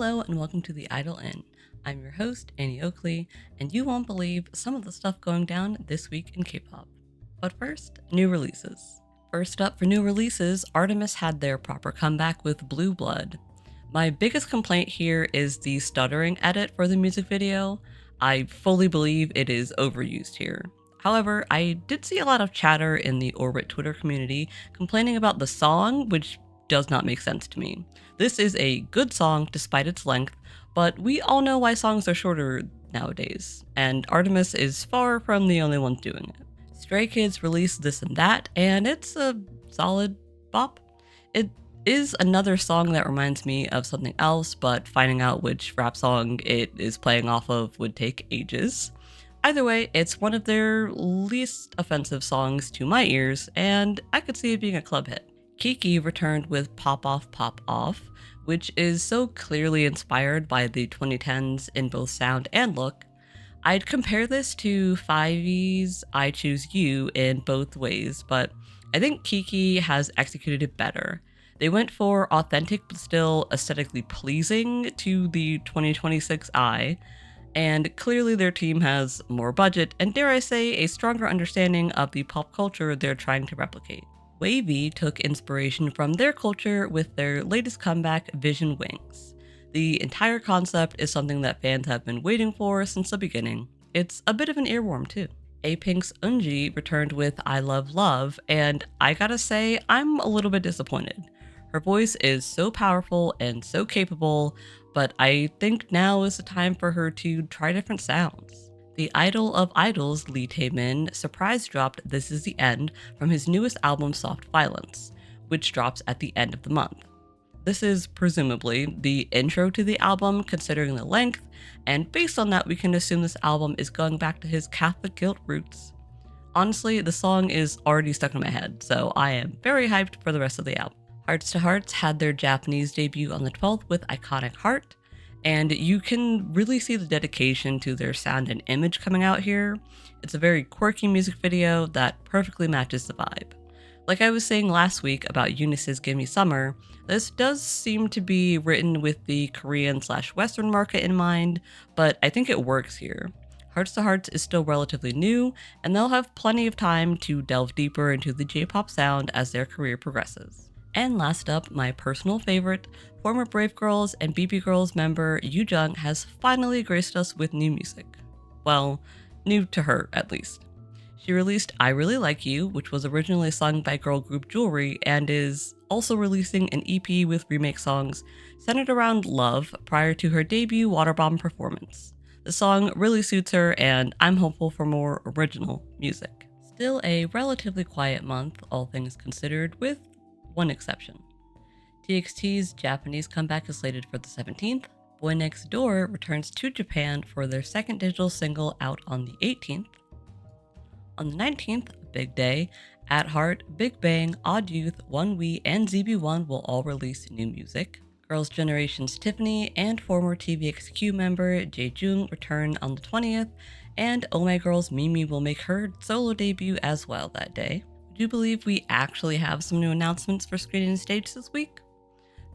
Hello and welcome to the Idol Inn. I'm your host, Annie Oakley, and you won't believe some of the stuff going down this week in K-pop. But first, new releases. First up for new releases, Artemis had their proper comeback with Blue Blood. My biggest complaint here is the stuttering edit for the music video. I fully believe it is overused here. However, I did see a lot of chatter in the Orbit Twitter community complaining about the song, which does not make sense to me. This is a good song despite its length, but we all know why songs are shorter nowadays, and Artemis is far from the only one doing it. Stray Kids released This and That, and it's a solid bop. It is another song that reminds me of something else, but finding out which rap song it is playing off of would take ages. Either way, it's one of their least offensive songs to my ears, and I could see it being a club hit. Kiki returned with Pop Off Pop Off, which is so clearly inspired by the 2010s in both sound and look. I'd compare this to 5E's I Choose You in both ways, but I think Kiki has executed it better. They went for authentic but still aesthetically pleasing to the 2026 eye, and clearly their team has more budget and, dare I say, a stronger understanding of the pop culture they're trying to replicate. Wavy took inspiration from their culture with their latest comeback, Vision Wings. The entire concept is something that fans have been waiting for since the beginning. It's a bit of an earworm too. A-Pink's Eunji returned with I Love Love, and I gotta say, I'm a little bit disappointed. Her voice is so powerful and so capable, but I think now is the time for her to try different sounds. The idol of idols, Lee Taemin, surprise dropped This Is the End from his newest album Soft Violence, which drops at the end of the month. This is presumably the intro to the album considering the length, and based on that we can assume this album is going back to his Catholic guilt roots. Honestly, the song is already stuck in my head, so I am very hyped for the rest of the album. Hearts2Hearts had their Japanese debut on the 12th with Iconic Heart, and you can really see the dedication to their sound and image coming out here. It's a very quirky music video that perfectly matches the vibe. Like I was saying last week about Eunice's Gimme Summer, this does seem to be written with the Korean/Western market in mind, but I think it works here. Hearts2Hearts is still relatively new, and they'll have plenty of time to delve deeper into the J-pop sound as their career progresses. And last up, my personal favorite, former Brave Girls and BB Girls member Yoo Jung has finally graced us with new music. Well, new to her at least. She released I Really Like You, which was originally sung by girl group Jewelry, and is also releasing an EP with remake songs centered around love prior to her debut Waterbomb performance. The song really suits her, and I'm hopeful for more original music. Still a relatively quiet month, all things considered, with one exception. TXT's Japanese comeback is slated for the 17th. Boy Next Door returns to Japan for their second digital single out on the 18th. On the 19th, a big day, At Heart, Big Bang, Odd Youth, One We, and ZB1 will all release new music. Girls' Generation's Tiffany and former TVXQ member Jae-jung return on the 20th, and Oh My Girl's Mimi will make her solo debut as well that day. Would you believe we actually have some new announcements for Screen and Stage this week?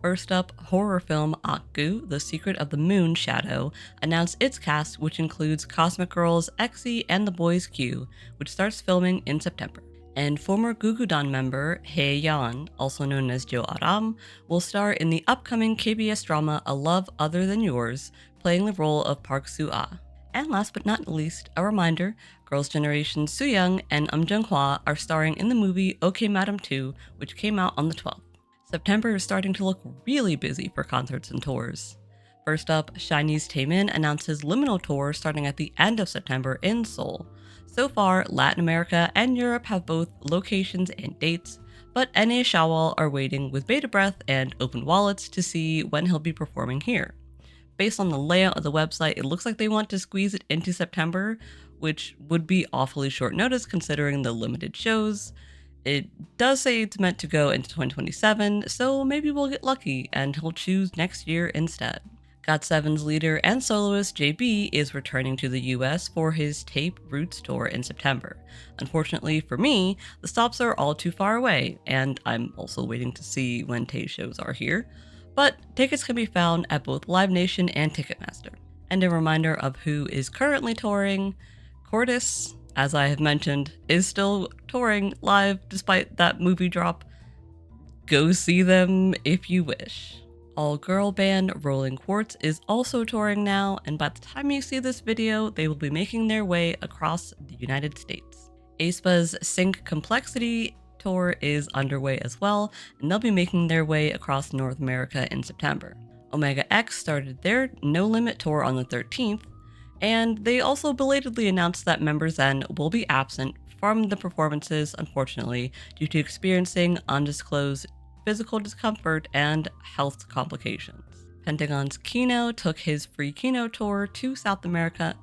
First up, horror film Akgu, The Secret of the Moon Shadow, announced its cast, which includes Cosmic Girls, EXE, and The Boys Q, which starts filming in September. And former Gugudan member Hae Yeon, also known as Jo Aram, will star in the upcoming KBS drama A Love Other Than Yours, playing the role of Park Soo-ah. And last but not least, a reminder, Girls' Generation's Soo-young and Jung-hwa are starring in the movie OK Madam 2, which came out on the 12th. September is starting to look really busy for concerts and tours. First up, SHINee's Taemin announced his Liminal tour starting at the end of September in Seoul. So far, Latin America and Europe have both locations and dates, but NA Shawwal are waiting with bated breath and open wallets to see when he'll be performing here. Based on the layout of the website, it looks like they want to squeeze it into September, which would be awfully short notice considering the limited shows. It does say it's meant to go into 2027, so maybe we'll get lucky and he'll choose next year instead. GOT7's leader and soloist JB is returning to the US for his Tape Roots tour in September. Unfortunately for me, the stops are all too far away, and I'm also waiting to see when Tae shows are here. but tickets can be found at both Live Nation and Ticketmaster. And a reminder of who is currently touring: Cordis, as I have mentioned, is still touring live despite that movie drop. Go see them if you wish. All-girl band Rolling Quartz is also touring now, and by the time you see this video, they will be making their way across the United States. aespa's Sync Complexity tour is underway as well, and they'll be making their way across North America in September. Omega X started their No Limit tour on the 13th, and they also belatedly announced that members then will be absent from the performances, unfortunately, due to experiencing undisclosed physical discomfort and health complications. Pentagon's Kino took his free Kino tour to South America,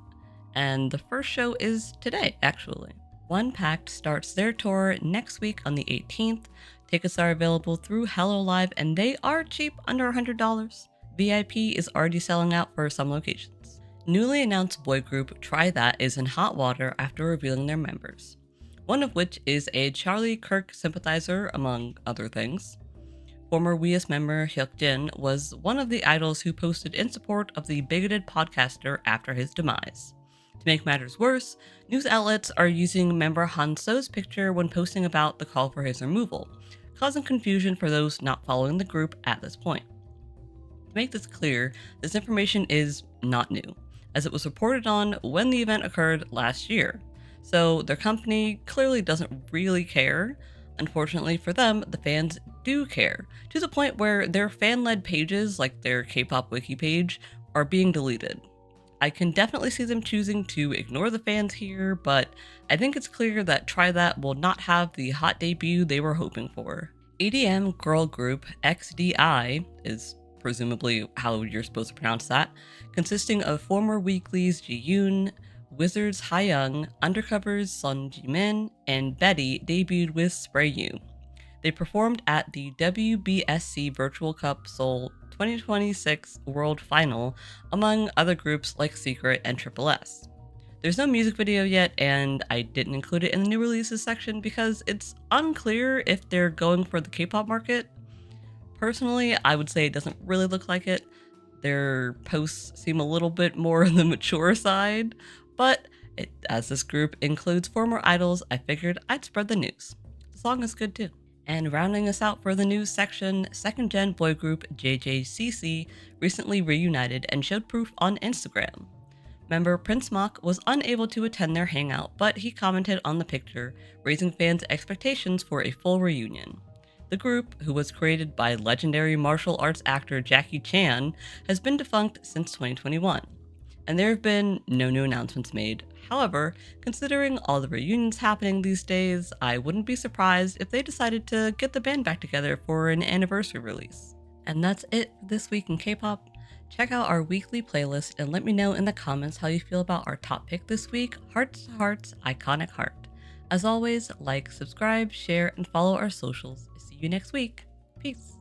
and the first show is today, actually. One Pact starts their tour next week on the 18th. Tickets are available through Hello Live, and they are cheap, under $100. VIP is already selling out for some locations. Newly announced boy group Try That is in hot water after revealing their members, one of which is a Charlie Kirk sympathizer, among other things. Former WeS member Hyuk-jin was one of the idols who posted in support of the bigoted podcaster after his demise. To make matters worse, news outlets are using member Han So's picture when posting about the call for his removal, causing confusion for those not following the group at this point. To make this clear, this information is not new, as it was reported on when the event occurred last year, so their company clearly doesn't really care. Unfortunately for them, the fans do care, to the point where their fan-led pages, like their K-pop wiki page, are being deleted. I can definitely see them choosing to ignore the fans here, but I think it's clear that Try That will not have the hot debut they were hoping for. EDM girl group XDI is presumably how you're supposed to pronounce that, consisting of former Weekly's Ji-yoon, Wizards Hayoung, Undercover's Sun Ji-min, and Betty debuted with Spray You. They performed at the WBSC Virtual Cup Seoul 2026 World Final, among other groups like Secret and Triple S. There's no music video yet, and I didn't include it in the new releases section because it's unclear if they're going for the K-pop market. Personally, I would say it doesn't really look like it. Their posts seem a little bit more on the mature side, but as this group includes former idols, I figured I'd spread the news. The song is good too. And rounding us out for the news section, second-gen boy group JJCC recently reunited and showed proof on Instagram. Member Prince Mock was unable to attend their hangout, but he commented on the picture, raising fans' expectations for a full reunion. The group, who was created by legendary martial arts actor Jackie Chan, has been defunct since 2021, and there have been no new announcements made. However, considering all the reunions happening these days, I wouldn't be surprised if they decided to get the band back together for an anniversary release. And that's it for this week in K-pop. Check out our weekly playlist and let me know in the comments how you feel about our top pick this week, Hearts2Hearts' Iconic Heart. As always, like, subscribe, share, and follow our socials. See you next week. Peace.